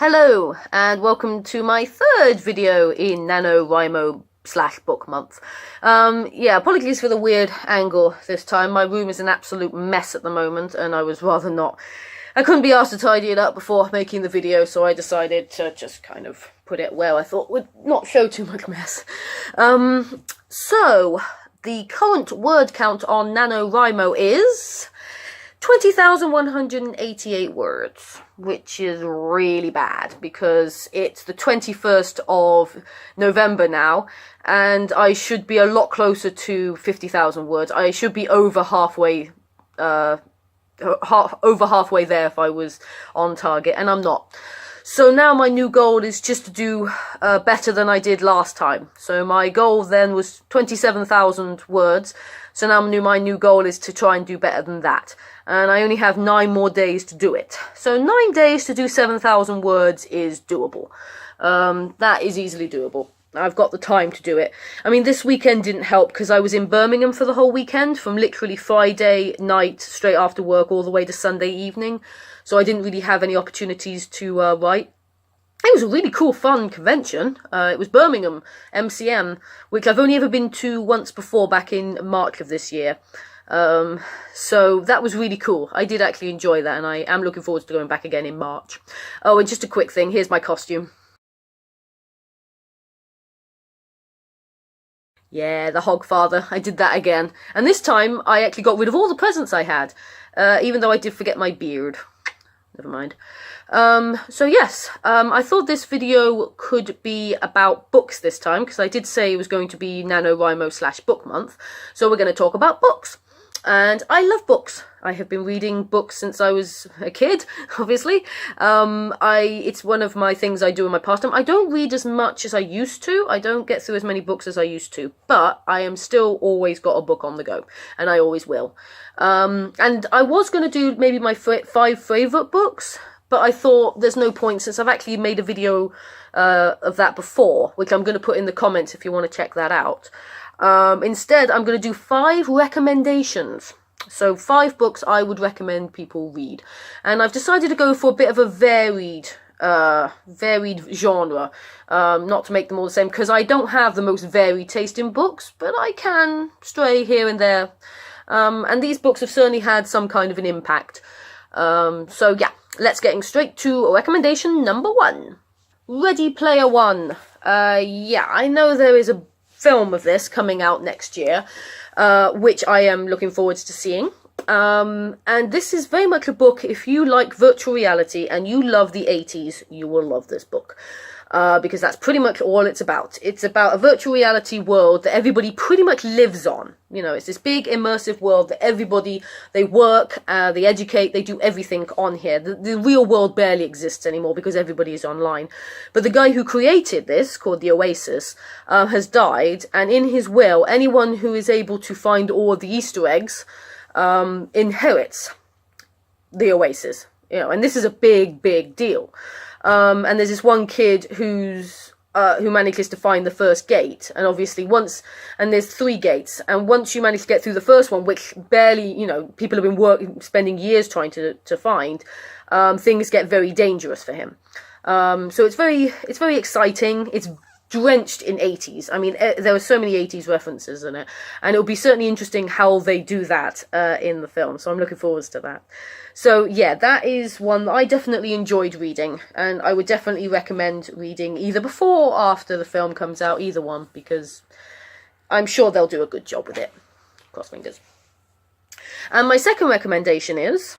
Hello, and welcome to my third video in NaNoWriMo / book month. Apologies for the weird angle this time. My room is an absolute mess at the moment, and I couldn't be asked to tidy it up before making the video, so I decided to just kind of put it where I thought would not show too much mess. So, the current word count on NaNoWriMo is 20,188 words, which is really bad because it's the 21st of November now, and I should be a lot closer to 50,000 words. I should be over halfway there if I was on target, and I'm not. So now my new goal is just to do better than I did last time. So my goal then was 27,000 words. So now my new goal is to try and do better than that. And I only have 9 more days to do it. So 9 days to do 7,000 words is doable. That is easily doable. I've got the time to do it. I mean, this weekend didn't help because I was in Birmingham for the whole weekend, from literally Friday night straight after work all the way to Sunday evening. So I didn't really have any opportunities to write. It was a really cool, fun convention. It was Birmingham MCM, which I've only ever been to once before, back in March of this year. So that was really cool. I did actually enjoy that, and I am looking forward to going back again in March. Oh, and just a quick thing, here's my costume. Yeah, the Hogfather. I did that again. And this time, I actually got rid of all the presents I had, even though I did forget my beard. Never mind. So yes, I thought this video could be about books this time, because I did say it was going to be NaNoWriMo / book month. So we're going to talk about books. And I love books. I have been reading books since I was a kid, obviously. It's one of my things I do in my pastime. I don't read as much as I used to. I don't get through as many books as I used to. But I am still always got a book on the go. And I always will. And I was going to do maybe my 5 favourite books. But I thought there's no point, since I've actually made a video of that before, which I'm going to put in the comments if you want to check that out. Instead, I'm going to do 5 recommendations. So 5 books I would recommend people read. And I've decided to go for a bit of a varied genre, not to make them all the same, because I don't have the most varied taste in books, but I can stray here and there. And these books have certainly had some kind of an impact. So yeah, let's get straight to recommendation number 1. Ready Player One. Yeah, I know there is a film of this coming out next year, which I am looking forward to seeing. And this is very much a book, if you like virtual reality and you love the 80s, you will love this book. Because that's pretty much all it's about. It's about a virtual reality world that everybody pretty much lives on. You know, it's this big immersive world that everybody, they work, they educate, they do everything on here. The real world barely exists anymore because everybody is online. But the guy who created this, called the Oasis, has died, and in his will, anyone who is able to find all the Easter eggs inherits the Oasis. You know, and this is a big, big deal. And there's this one kid who manages to find the first gate, and obviously there's 3 gates, and once you manage to get through the first one, which barely, you know, people have been spending years trying to find, things get very dangerous for him. So it's very exciting. It's drenched in 80s. I mean, there are so many 80s references in it, and it'll be certainly interesting how they do that in the film, so I'm looking forward to that. So yeah, that is one that I definitely enjoyed reading, and I would definitely recommend reading either before or after the film comes out, either one, because I'm sure they'll do a good job with it. Cross fingers. And my second recommendation is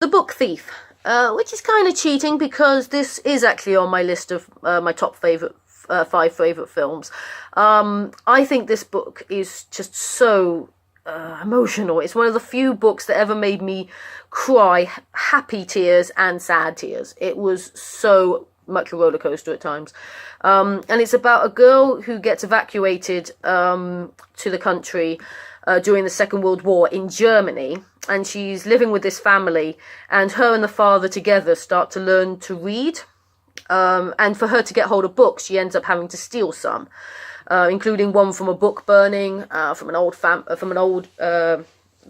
The Book Thief. Which is kind of cheating, because this is actually on my list of my top 5 favourite films. I think this book is just so emotional. It's one of the few books that ever made me cry happy tears and sad tears. It was so much a roller coaster at times. And it's about a girl who gets evacuated to the country during the Second World War in Germany, and she's living with this family, and her and the father together start to learn to read, and for her to get hold of books, she ends up having to steal some, including one from a book burning from an old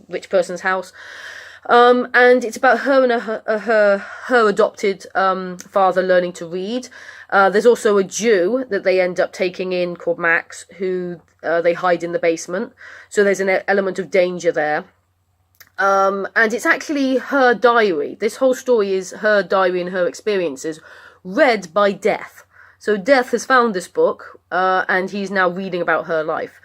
rich person's house. And it's about her and her adopted father learning to read. There's also a Jew that they end up taking in called Max, who they hide in the basement. So there's an element of danger there. And it's actually her diary. This whole story is her diary and her experiences, read by Death. So Death has found this book, and he's now reading about her life.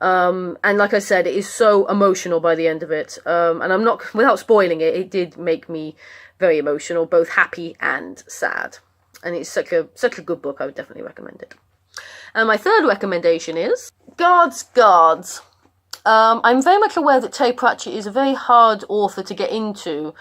And like I said, it is so emotional by the end of it. And I'm not, without spoiling it, it did make me very emotional, both happy and sad. And it's such a good book. I would definitely recommend it. And my third recommendation is Guards. I'm very much aware that Terry Pratchett is a very hard author to get into,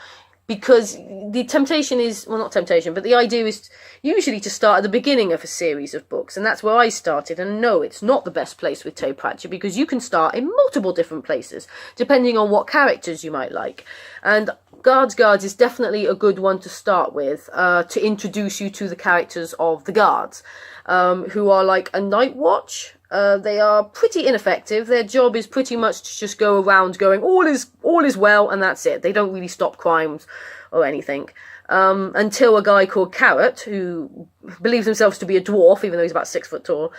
because the temptation is, well, not temptation, but the idea is usually to start at the beginning of a series of books, and that's where I started. And no, it's not the best place with Terry Pratchett, because you can start in multiple different places, depending on what characters you might like. And Guards is definitely a good one to start with, to introduce you to the characters of the Guards, who are like a night watch. They are pretty ineffective. Their job is pretty much to just go around going, all is well, and that's it. They don't really stop crimes or anything. Until a guy called Carrot, who believes himself to be a dwarf, even though he's about 6 foot tall,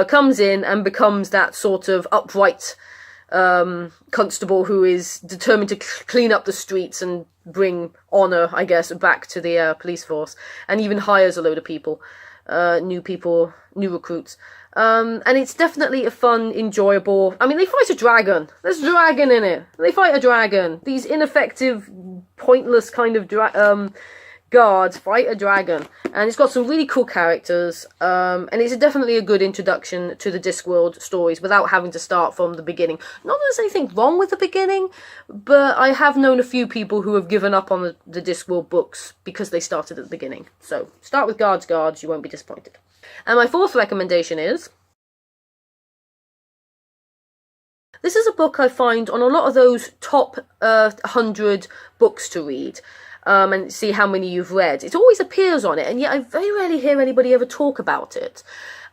comes in and becomes that sort of upright constable who is determined to clean up the streets and bring honour, I guess, back to the police force, and even hires a load of people, new recruits. And it's definitely a fun, enjoyable... I mean, they fight a dragon. There's a dragon in it. They fight a dragon. These ineffective, pointless kind of guards fight a dragon. And it's got some really cool characters. And it's definitely a good introduction to the Discworld stories without having to start from the beginning. Not that there's anything wrong with the beginning, but I have known a few people who have given up on the Discworld books because they started at the beginning. So, start with Guards. You won't be disappointed. And my fourth recommendation is... this is a book I find on a lot of those top 100 books to read, and see how many you've read. It always appears on it, and yet I very rarely hear anybody ever talk about it.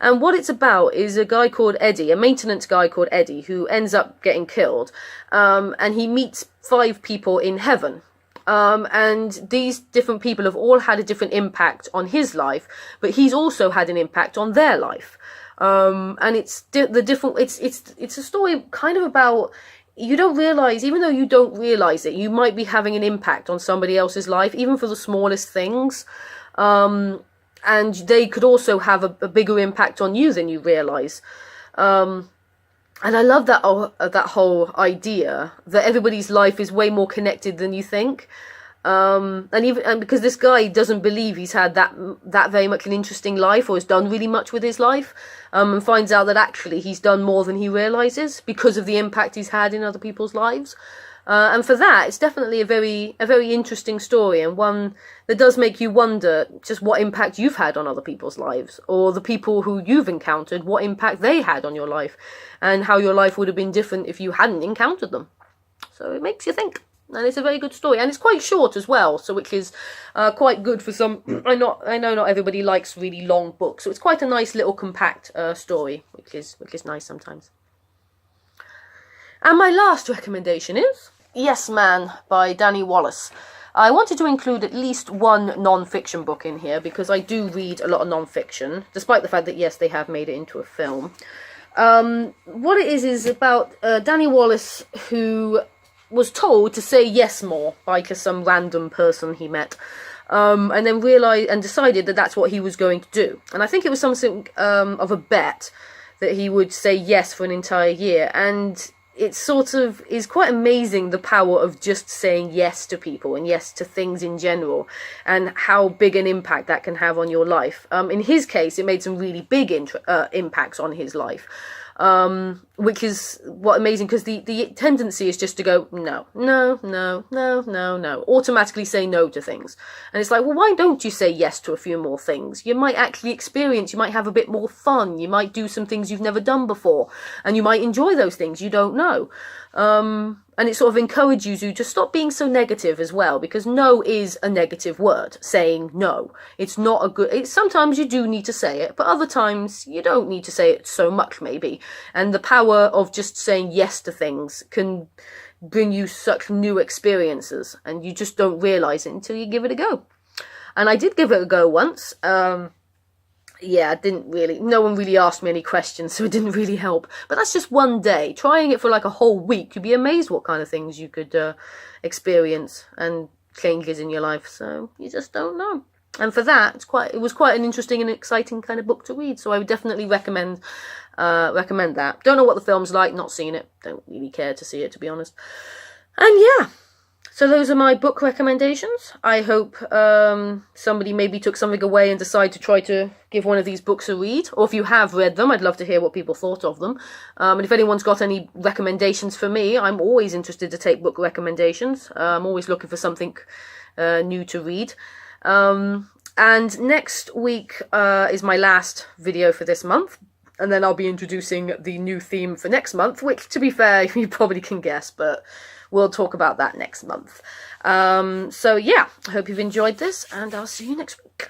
And what it's about is a guy called Eddie, a maintenance guy called Eddie, who ends up getting killed, and he meets 5 people in heaven. And these different people have all had a different impact on his life, but he's also had an impact on their life. And it's a story kind of about, you don't realise, even though you don't realise it, you might be having an impact on somebody else's life, even for the smallest things. And they could also have a bigger impact on you than you realise. And I love that whole idea that everybody's life is way more connected than you think. And because this guy doesn't believe he's had that very much an interesting life, or has done really much with his life, and finds out that actually he's done more than he realises because of the impact he's had in other people's lives. And for that, it's definitely a very interesting story, and one that does make you wonder just what impact you've had on other people's lives, or the people who you've encountered, what impact they had on your life, and how your life would have been different if you hadn't encountered them. So it makes you think, and it's a very good story, and it's quite short as well, so which is quite good for some. I know not everybody likes really long books, so it's quite a nice little compact story, which is nice sometimes. And my last recommendation is Yes Man by Danny Wallace. I wanted to include at least one non-fiction book in here, because I do read a lot of non-fiction, despite the fact that, yes, they have made it into a film. What it is about Danny Wallace, who was told to say yes more by some random person he met, and then realised and decided that that's what he was going to do. And I think it was something of a bet that he would say yes for an entire year, and it sort of is quite amazing, the power of just saying yes to people and yes to things in general, and how big an impact that can have on your life. In his case, it made some really big impacts on his life, which is what amazing, because the tendency is just to go no, automatically say no to things. And it's like, well, why don't you say yes to a few more things? You might actually experience, you might have a bit more fun, you might do some things you've never done before, and you might enjoy those things, you don't know. And it sort of encourages you to stop being so negative as well, because no is a negative word, saying no. It's not a good... sometimes you do need to say it, but other times you don't need to say it so much, maybe. And the power of just saying yes to things can bring you such new experiences, and you just don't realize it until you give it a go. And I did give it a go once. Yeah, no one really asked me any questions, so it didn't really help. But that's just one day. Trying it for like a whole week, you'd be amazed what kind of things you could experience and changes in your life. So you just don't know. And for that, it was quite an interesting and exciting kind of book to read. So I would definitely recommend that. Don't know what the film's like, not seen it. Don't really care to see it, to be honest. And yeah. So those are my book recommendations. I hope somebody maybe took something away and decided to try to give one of these books a read. Or if you have read them, I'd love to hear what people thought of them. And if anyone's got any recommendations for me, I'm always interested to take book recommendations. I'm always looking for something new to read. And next week is my last video for this month. And then I'll be introducing the new theme for next month, which, to be fair, you probably can guess, but we'll talk about that next month. So yeah, I hope you've enjoyed this, and I'll see you next week.